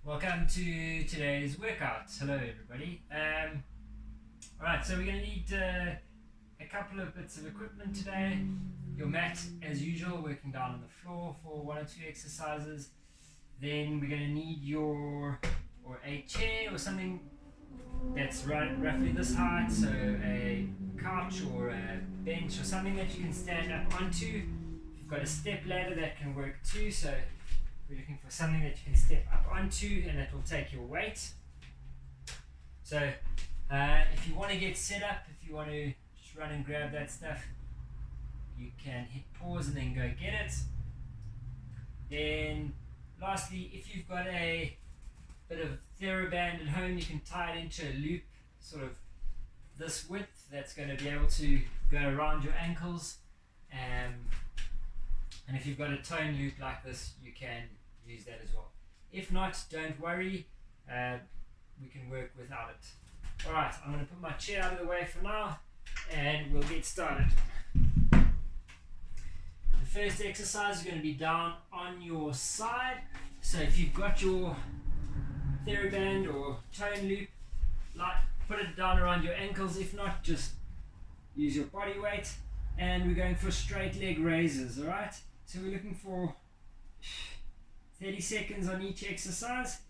Welcome to today's workout. Hello everybody. Alright, so we're going to need a couple of bits of equipment today. Your mat as usual, working down on the floor for one or two exercises. Then we're going to need a chair or something that's roughly this height, so a couch or a bench or something that you can stand up onto. If you've got a step ladder, that can work too, so we're looking for something that you can step up onto and that will take your weight. So if you want to get set up, if you want to just run and grab that stuff, you can hit pause and then go get it. Then lastly, if you've got a bit of TheraBand at home, you can tie it into a loop, sort of this width, that's going to be able to go around your ankles. And if you've got a tone loop like this, you can use that as well. If not, don't worry, we can work without it. Alright, I'm going to put my chair out of the way for now and we'll get started. The first exercise is going to be down on your side. So if you've got your TheraBand or tone loop, put it down around your ankles. If not, just use your body weight. And we're going for straight leg raises, alright? So we're looking for 30 seconds on each exercise.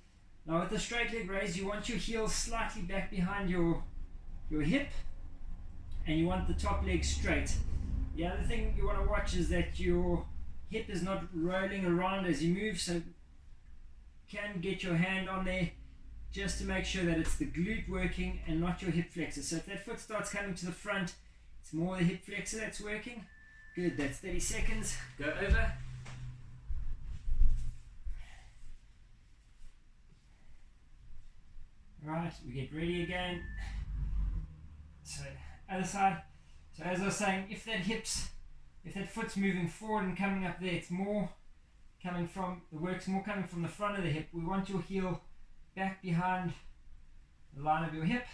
Now with the straight leg raise, you want your heels slightly back behind your hip, and you want the top leg straight. The other thing you want to watch is that your hip is not rolling around as you move, so you can get your hand on there just to make sure that it's the glute working and not your hip flexor. So if that foot starts coming to the front, it's more the hip flexor that's working. Good, that's 30 seconds. Go over. Right, we get ready again. So, other side. So as I was saying, if that foot's moving forward and coming up there, it's more coming from, the work's more coming from the front of the hip. We want your heel back behind the line of your hip,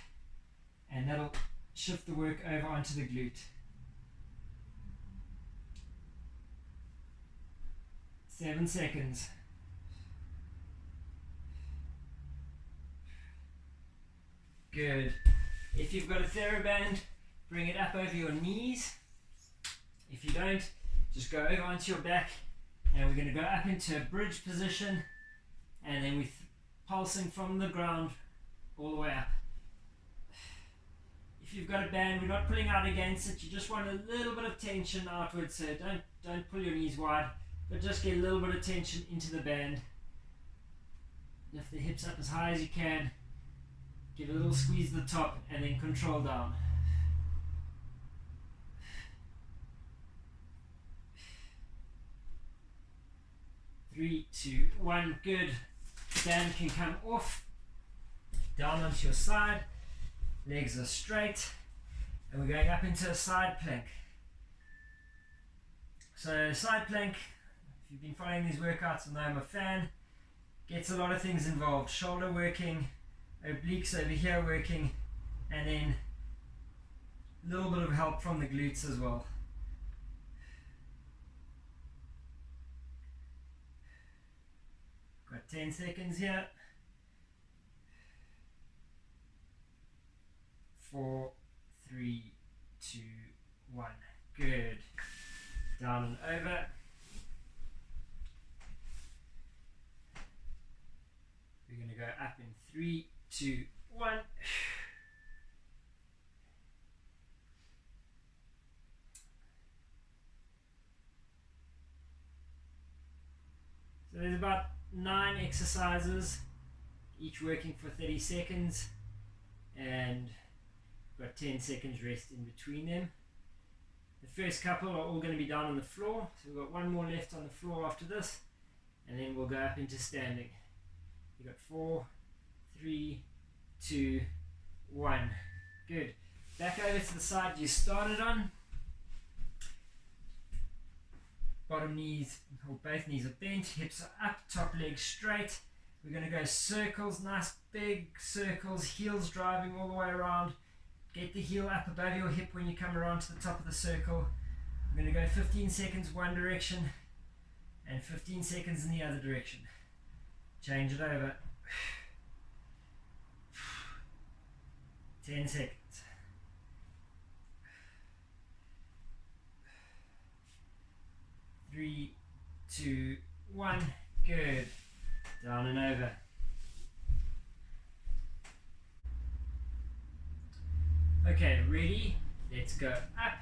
and that'll shift the work over onto the glute. 7 seconds. Good. If you've got a TheraBand, bring it up over your knees. If you don't, just go over onto your back, and we're going to go up into a bridge position, and then we're pulsing from the ground all the way up. If you've got a band, we're not pulling out against it, you just want a little bit of tension outwards, so don't pull your knees wide, but just get a little bit of tension into the band. Lift the hips up as high as you can, give a little squeeze at the top, and then control down. Three, two, one, good. Band can come off, down onto your side, legs are straight, and we're going up into a side plank. So side plank, if you've been following these workouts and I'm a fan, gets a lot of things involved. Shoulder working, obliques over here working, and then a little bit of help from the glutes as well. Got 10 seconds here. 4, 3, 2, 1. Good. Down and over. We're going to go up in 3, 2, 1. So there's about 9 exercises, each working for 30 seconds, and got 10 seconds rest in between them. The first couple are all going to be down on the floor, so we've got one more left on the floor after this, and then we'll go up into standing. We've got 4, 3, 2, 1. Good. Back over to the side you started on. Bottom knees, or both knees are bent, hips are up, top leg straight. We're going to go circles, nice big circles, heels driving all the way around. Get the heel up above your hip when you come around to the top of the circle. We're going to go 15 seconds one direction and 15 seconds in the other direction. Change it over. 10 seconds. 3, 2, 1. Good. Down and over. Okay, ready? Let's go up,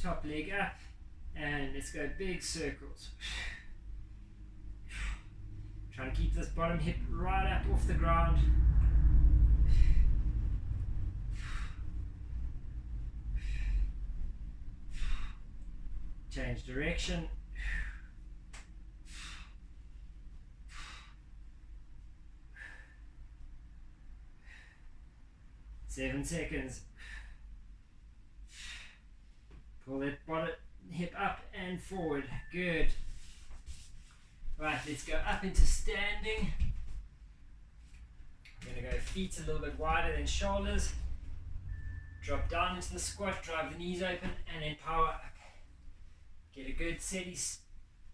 top leg up, and let's go big circles. Try to keep this bottom hip right up off the ground. Change direction. 7 seconds. Pull that bottom hip up and forward. Good. Right, let's go up into standing. I'm going to go feet a little bit wider than shoulders. Drop down into the squat, drive the knees open, and then power up. Get a good steady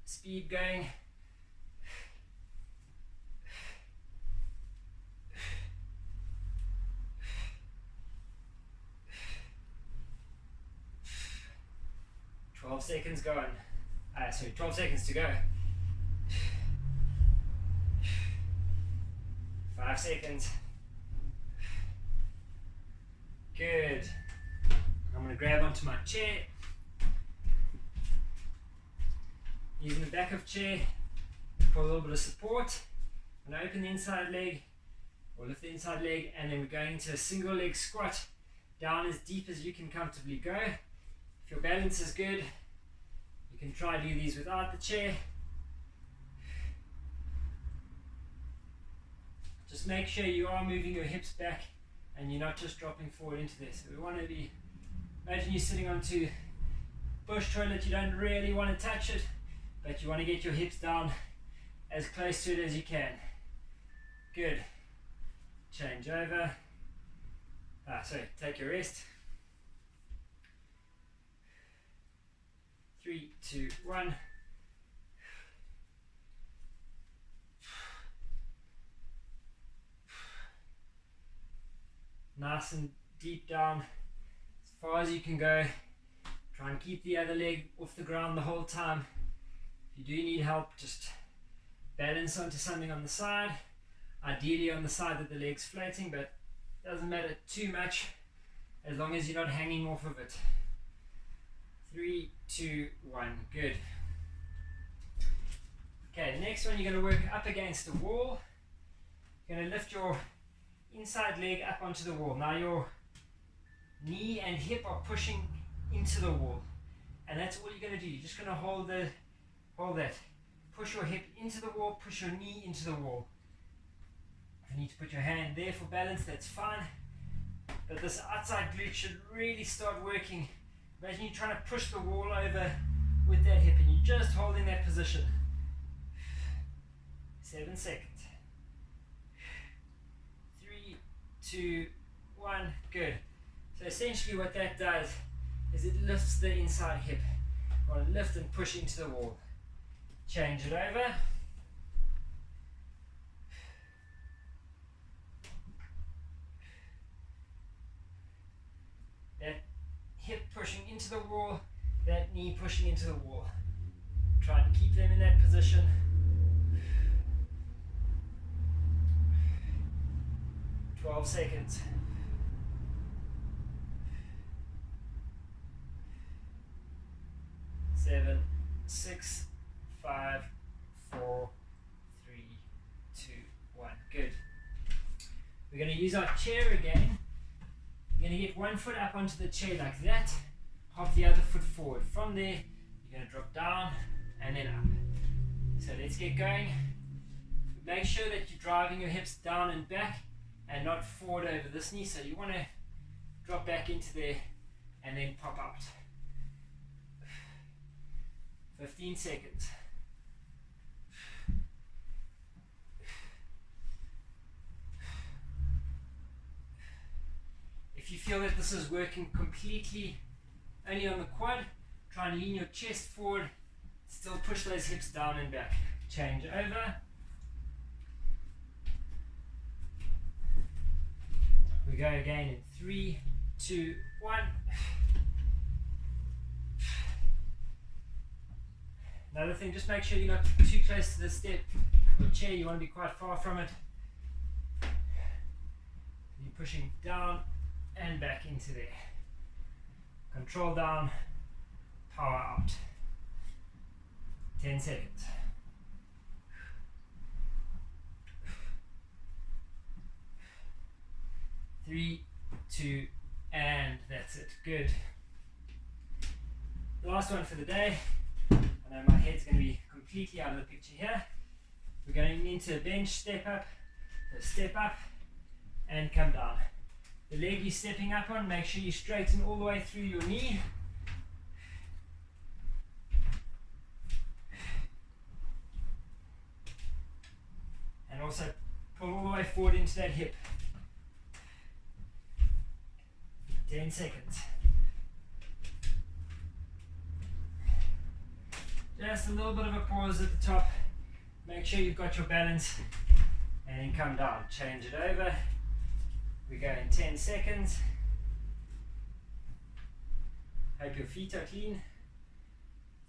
speed going. Seconds going. 12 seconds to go. 5 seconds. Good. I'm going to grab onto my chair. Using the back of chair for a little bit of support. I'm going to open the inside leg or lift the inside leg, and then we're going into a single leg squat down as deep as you can comfortably go. If your balance is good, you can try do these without the chair. Just make sure you are moving your hips back and you're not just dropping forward into this. So we want to be, imagine you're sitting onto bush toilet, you don't really want to touch it, but you want to get your hips down as close to it as you can. Good. Change over. Take your rest. 3, 2, 1. Nice and deep down, as far as you can go. Try and keep the other leg off the ground the whole time. If you do need help, just balance onto something on the side. Ideally on the side that the leg's floating, but it doesn't matter too much as long as you're not hanging off of it. 3, 2, 1. Good. Okay, the next one you're going to work up against the wall. You're going to lift your inside leg up onto the wall. Now your knee and hip are pushing into the wall, and that's all you're going to do. You're just going to hold that. Push your hip into the wall, push your knee into the wall. If you need to put your hand there for balance, that's fine. But this outside glute should really start working. Imagine you're trying to push the wall over with that hip and you're just holding that position. 7 seconds. 3, 2, 1. Good. So essentially what that does is it lifts the inside hip. You want to lift and push into the wall. Change it over. That hip pushing into the wall, that knee pushing into the wall. Try to keep them in that position. Twelve seconds. 7, 6, 5, 4, 3, 2, 1. Good. We're going to use our chair again. You're going to get one foot up onto the chair like that. Hop the other foot forward. From there, you're going to drop down and then up. So let's get going. Make sure that you're driving your hips down and back and not forward over this knee. So you want to drop back into there and then pop out. 15 seconds. If you feel that this is working completely only on the quad, try and lean your chest forward, still push those hips down and back. Change over. go again in 3, 2, 1. Another thing, just make sure you're not too close to the step or chair. You want to be quite far from it. You're pushing down and back into there. Control down, power out. 10 seconds. Three, 2, and that's it. Good. The last one for the day. I know my head's going to be completely out of the picture here. We're going into a bench step up, and come down. The leg you're stepping up on, make sure you straighten all the way through your knee. And also pull all the way forward into that hip. 10 seconds. Just a little bit of a pause at the top. Make sure you've got your balance. And then come down. Change it over. We go in 10 seconds. Hope your feet are clean.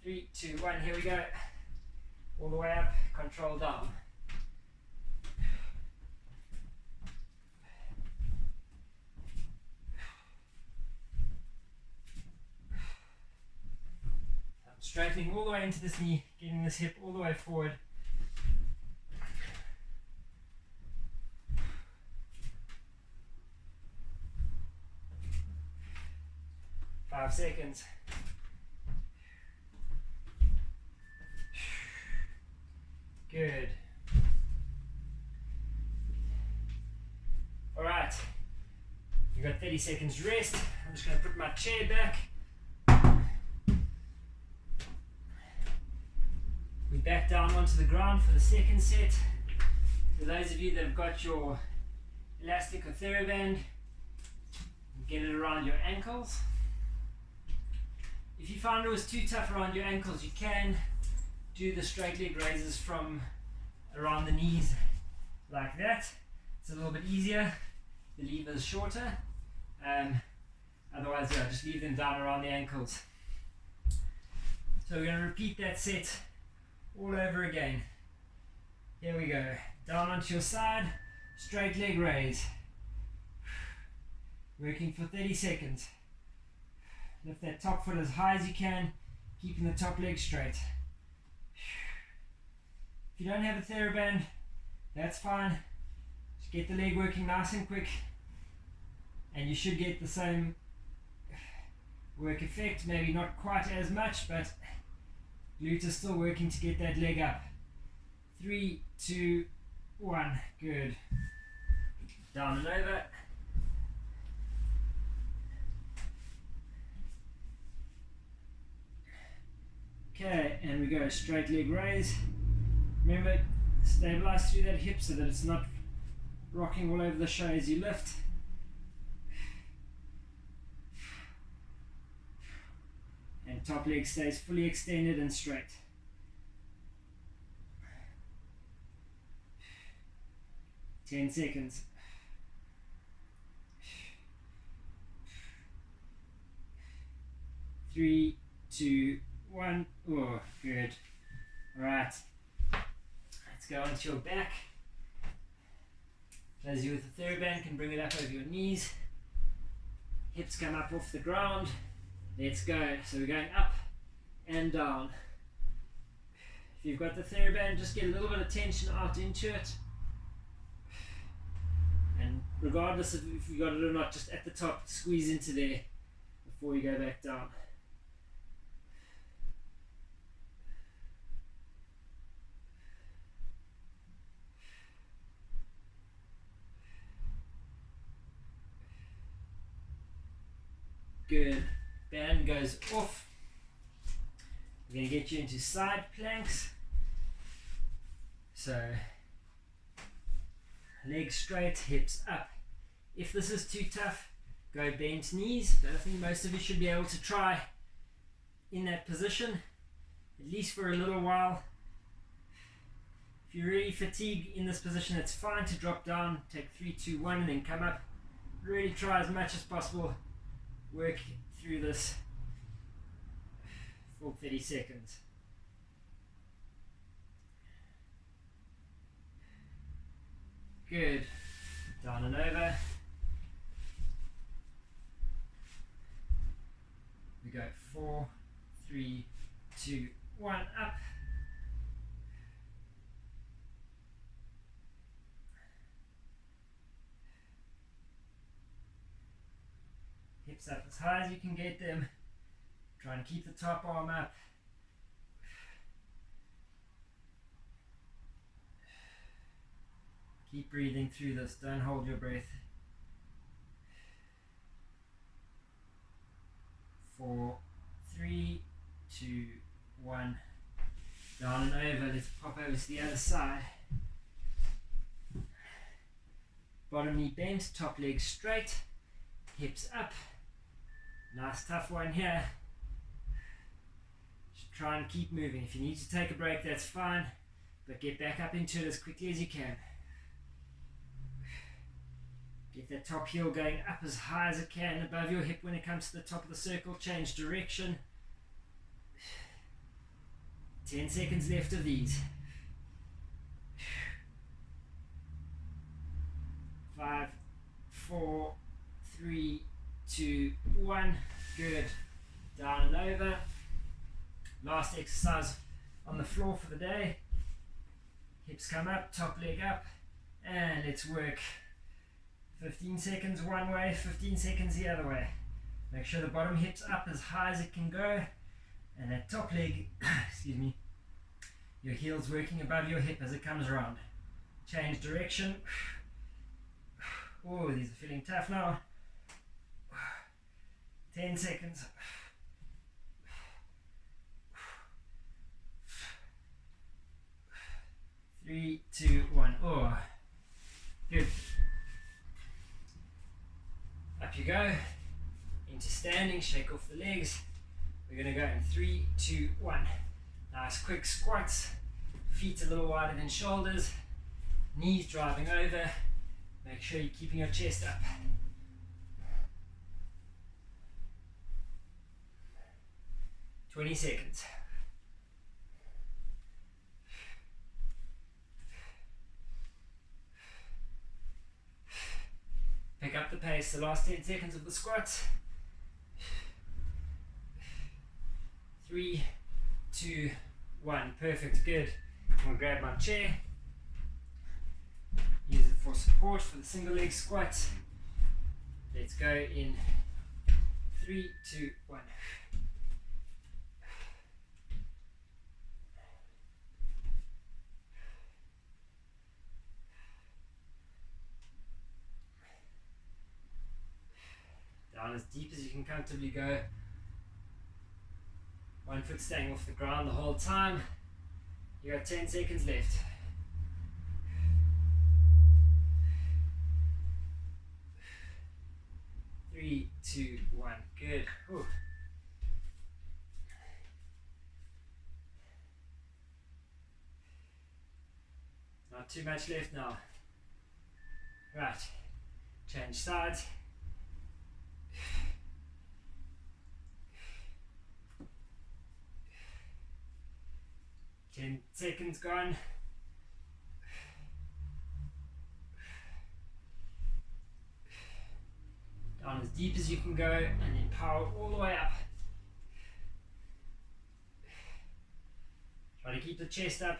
3, 2, 1. Here we go. All the way up. Control down. Straightening all the way into this knee, getting this hip all the way forward. Five seconds. Good. All right. You've got 30 seconds rest. I'm just going to put my chair back. We back down onto the ground for the second set. For those of you that have got your elastic or TheraBand, get it around your ankles. If you find it was too tough around your ankles, you can do the straight leg raises from around the knees like that. It's a little bit easier. The lever is shorter. Otherwise, yeah, just leave them down around the ankles. So we're going to repeat that set all over again. Here we go. Down onto your side, straight leg raise. Working for 30 seconds. Lift that top foot as high as you can, keeping the top leg straight. If you don't have a TheraBand, that's fine. Just get the leg working nice and quick, and you should get the same work effect. Maybe not quite as much, but glute is still working to get that leg up. 3, 2, 1. Good. Down and over. Okay, and we go straight leg raise. Remember, stabilize through that hip so that it's not rocking all over the show as you lift. And top leg stays fully extended and straight. Ten seconds. Three, 2, 1. Oh, good. Alright. Let's go onto your back. Those of you with the TheraBand can bring it up over your knees. Hips come up off the ground. Let's go. So we're going up and down. If you've got the TheraBand, just get a little bit of tension out into it. And regardless of if you got it or not, just at the top, squeeze into there before you go back down. Good. Band goes off. We're going to get you into side planks. So, legs straight, hips up. If this is too tough, go bent knees. But I think most of you should be able to try in that position, at least for a little while. If you're really fatigued in this position, it's fine to drop down, take 3, 2, 1, and then come up. really try as much as possible, work through this for 30 seconds. Good. Down and over. We go 4, 3, 2, 1, up. Hips up as high as you can get them. Try and keep the top arm up. Keep breathing through this, don't hold your breath. 4, 3, 2, 1. Down and over. Let's pop over to the other side. Bottom knee bent, top leg straight, hips up. Nice tough one here. Just try and keep moving. If you need to take a break, that's fine, but get back up into it as quickly as you can. Get that top heel going up as high as it can above your hip when it comes to the top of the circle. Change direction. 10 seconds left of these. 5, 4, 3, 2, 1. Good. Down and over. Last exercise on the floor for the day. Hips come up, top leg up, and let's work 15 seconds one way, 15 seconds the other way. Make sure the bottom hip's up as high as it can go, and that top leg, excuse me, your heel's working above your hip as it comes around. Change direction. Oh, these are feeling tough now. 10 seconds. 3, 2, 1. Oh, good. Up you go. Into standing, shake off the legs. We're going to go in 3, 2, 1. Nice quick squats. Feet a little wider than shoulders. Knees driving over. Make sure you're keeping your chest up. "20 seconds. Pick up the pace, the last 10 seconds of the squats. 3, 2, 1. Perfect, good. I'm going to grab my chair. Use it for support for the single leg squat. Let's go in 3, 2, 1. Down as deep as you can comfortably go. One foot staying off the ground the whole time. You got 10 seconds left. 3, 2, 1. Good. Whew. Not too much left now. Right. Change sides. 10 seconds gone. Down as deep as you can go, and then power all the way up. Try to keep the chest up.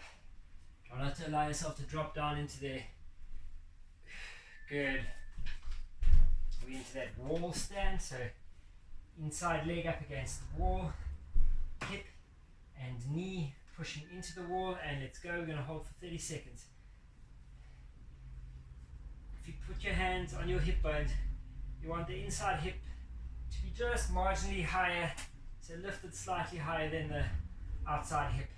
Try not to allow yourself to drop down into there. Good. We're into that wall stand, so inside leg up against the wall, hip and knee pushing into the wall, and let's go. We're going to hold for 30 seconds. If you put your hands on your hip bones, you want the inside hip to be just marginally higher, so lifted slightly higher than the outside hip.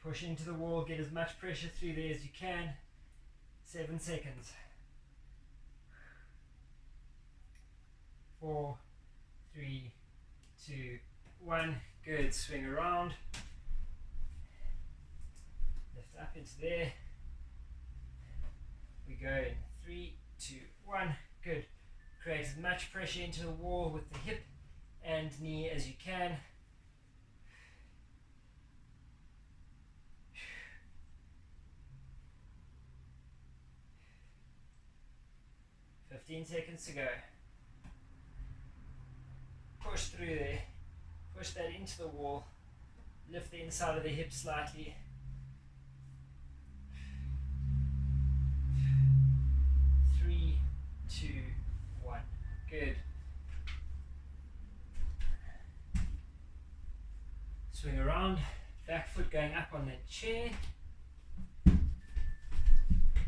Push into the wall, get as much pressure through there as you can. 7 seconds. 4, 3, 2, 1. Good. Swing around. Lift up into there. We go in 3, 2, 1. Good. Create as much pressure into the wall with the hip and knee as you can. 15 seconds to go. Push through there. Push that into the wall. Lift the inside of the hip slightly. 3, 2, 1. Good. Swing around. Back foot going up on that chair.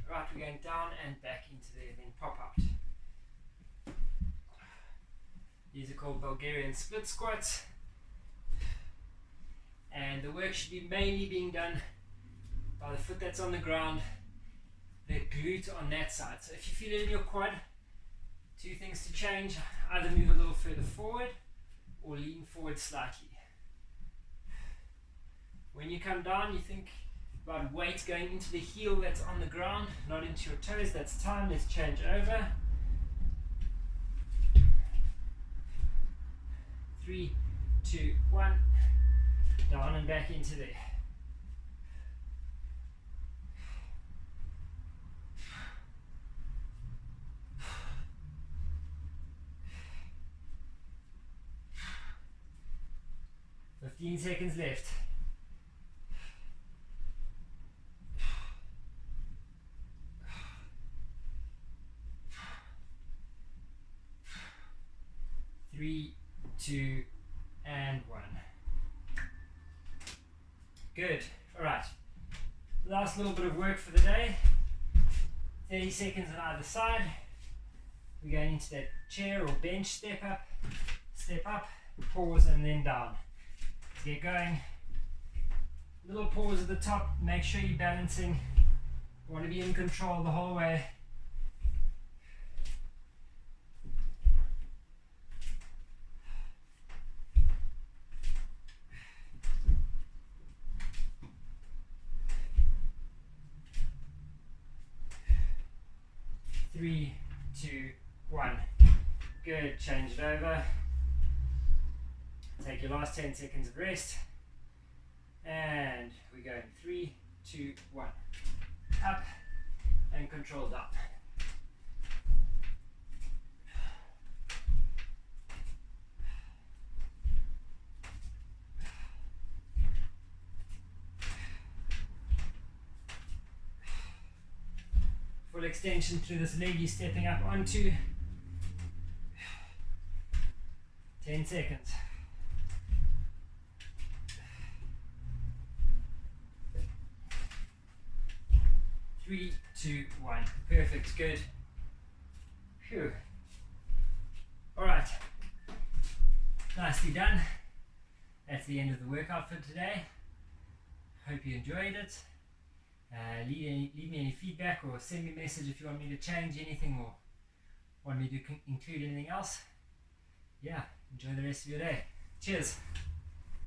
Right, we're going down and back into there, then pop out. These are called Bulgarian split squats. And the work should be mainly being done by the foot that's on the ground, the glute on that side. So if you feel it in your quad, two things to change: either move a little further forward or lean forward slightly. When you come down, you think about weight going into the heel that's on the ground, not into your toes. That's time. Let's change over. 3, 2, 1. Down and back into there. "15 seconds left. 3, 2, and 1. Good. Alright. Last little bit of work for the day. 30 seconds on either side. We're going into that chair or bench step up, pause, and then down. Let's get going. Little pause at the top. Make sure you're balancing. You want to be in control the whole way. 3, 2, 1. Good. Change it over. Take your last 10 seconds of rest. And we go in 3, 2, 1. Up and control down. Full extension through this leg you're stepping up onto. 10 seconds. 3, 2, 1. Perfect. Good. Phew. Alright. Nicely done. That's the end of the workout for today. Hope you enjoyed it. Leave me any feedback or send me a message if you want me to change anything or want me to include anything else. Yeah, enjoy the rest of your day. Cheers.